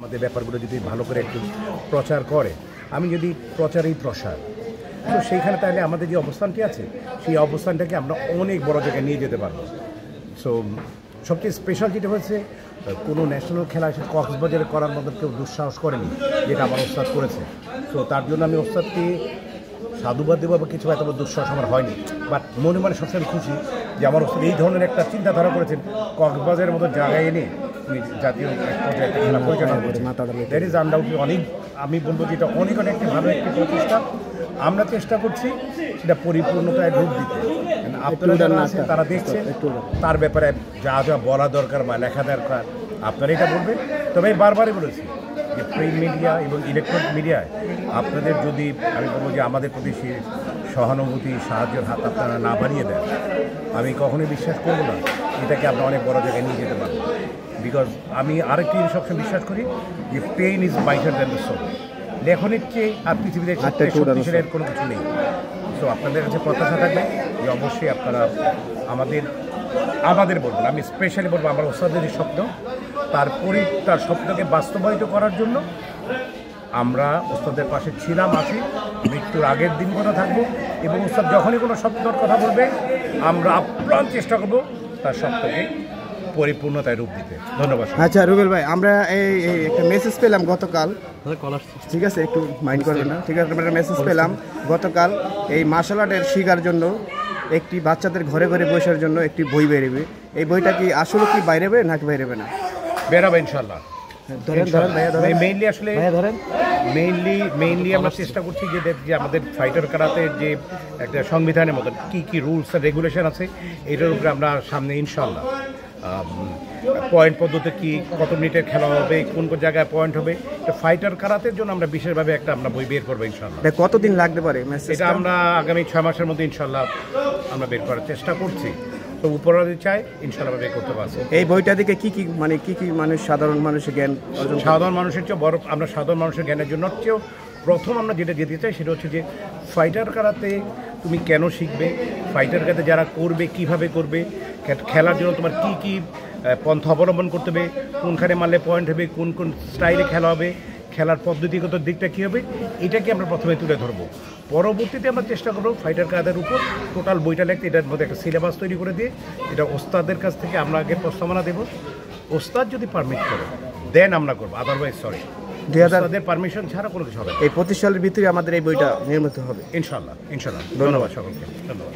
আমাদের ব্যাপারগুলো যদি ভালো করে একটু প্রচার করে, আমি যদি প্রচারেই প্রসার, তো সেইখানে তাহলে আমাদের যে অবস্থানটি আছে সেই অবস্থানটাকে আমরা অনেক বড় জায়গায় নিয়ে যেতে পারবো। সো সবচেয়ে স্পেশাল যেটা হচ্ছে, কোনো ন্যাশনাল খেলা এসে কক্সবাজারে করার মতো কেউ দুঃসাহস করেনি, যেটা আমার ওস্তাদ করেছে। তো তার জন্য আমি ওস্তাদকে সাধুবাদ দেবো বা কিছু এত দুঃসাহস আমার হয়নি, বাট মনে মনে সবসময় খুশি যে আমার ওস্তাদ এই ধরনের একটা চিন্তাধারা করেছেন, কক্সবাজারের মতো জায়গায় এনে জাতীয় এক পর্যায়ে একটা খেলা পরিচালনা করেছে। দ্যাট ইজ আনডাউটলি অনেক, আমি বলবো যে এটা অনেক একটি ভালো একটি প্রচেষ্টা। আমরা চেষ্টা করছি সেটা পরিপূর্ণতায় রূপ দিতে। আপনারা যারা আছেন তারা দেখছেন, তার ব্যাপারে যা যা বলা দরকার বা লেখা দরকার আপনারা এটা বলবেন। তবে আমি বারবারই বলেছি যে প্রিন্ট মিডিয়া এবং ইলেকট্রনিক মিডিয়ায় আপনাদের যদি, আমি বলবো যে আমাদের প্রতি সহানুভূতি সাহায্যের হাত আপনারা না বাড়িয়ে দেন, আমি কখনোই বিশ্বাস করবো না এটাকে আমরা অনেক বড় জায়গায় নিয়ে যেতে পারবো। বিকজ আমি আরেকটি সবসময় বিশ্বাস করি যে pain is mightier than the soul. লেখনের চেয়ে আর পৃথিবীতে শক্তিশালীর কোনো কিছু নেই। তো আপনাদের কাছে প্রত্যাশা থাকবে যে অবশ্যই আপনারা আমাদের বলবেন, আমি স্পেশালি বলবো আমার ওস্তাদের যে স্বপ্ন, তার স্বপ্নকে বাস্তবায়িত করার জন্য আমরা ওস্তাদের পাশে ছিলাম, আছি, মৃত্যুর আগের দিন কথা থাকবো। এবং ওস্তাদ যখনই কোনো স্বপ্নের কথা বলবে আমরা আপ্রাণ চেষ্টা করবো তার স্বপ্নকে পরিপূর্ণতায় রূপ দিতে। ধন্যবাদ। আচ্ছা রুবেল ভাই, আমরা এই একটা মেসেজ পেলাম গতকাল, ঠিক আছে একটু মাইন্ড করবেন না, ঠিক আছে? আমরা একটা মেসেজ পেলাম গতকাল, এই মার্শাল আর্টের শিখার জন্য একটি বাচ্চাদের ঘরে ঘরে বসার জন্য একটি বই বেরোবে। এই বইটা কি আসলে কি বাইরেবে নাকি বাইরেবে না? বেরাবে ইনশাল্লাহ। মেইনলি আসলে মেইনলি আমরা চেষ্টা করছি যে আমাদের ফাইটার কারাতে যে একটা সংবিধানের মতন কী রুলস আর রেগুলেশন আছে, এটার উপরে আমরা সামনে ইনশাল্লাহ পয়েন্ট পদ্ধতি কী, কত মিনিটের খেলা হবে, কোন কোন জায়গায় পয়েন্ট হবে, তো ফাইটার কারাতের জন্য আমরা বিশেষভাবে আমরা বই বের করবো ইনশাল্লাহ। কতদিন লাগতে পারে? এটা আমরা আগামী 6 মাসের মধ্যে ইনশাল্লাহ আমরা বের করার চেষ্টা করছি। তো উপরাধি চাই ইনশাল্লাহ বের করতে পারছি। এই বইটা থেকে কি মানুষ, সাধারণ মানুষের জ্ঞান, সাধারণ মানুষের চেয়ে বড়, আমরা সাধারণ মানুষের জ্ঞানের জন্য চেয়েও প্রথম আমরা যেটা যেতে চাই সেটা হচ্ছে যে ফাইটার কারাতে তুমি কেন শিখবে, ফাইটার কারাতে যারা করবে কিভাবে করবে, খেলার জন্য তোমার কি কি পন্থা অবলম্বন করতে হবে, কোনখানে মারলে পয়েন্ট হবে, কোন কোন স্টাইলে খেলা হবে, খেলার পদ্ধতিগত দিকটা কী হবে, এটাকে আমরা প্রথমে তুলে ধরবো। পরবর্তীতে আমরা চেষ্টা করবো ফাইটার কারাতের উপর টোটাল বইটা লিখতে, এটার মধ্যে একটা সিলেবাস তৈরি করে দিয়ে এটা ওস্তাদের কাছ থেকে আমরা আগে প্রস্তাবনা দেবো। ওস্তাদ যদি পারমিট করে দেন আমরা করবো, আদারওয়াইজ সরি, ওস্তাদের পারমিশন ছাড়া কোনো কিছু হবে। এই 25 সালের ভিতরে আমাদের এই বইটা নির্মিত হবে ইনশাল্লাহ। ধন্যবাদ সকলকে, ধন্যবাদ।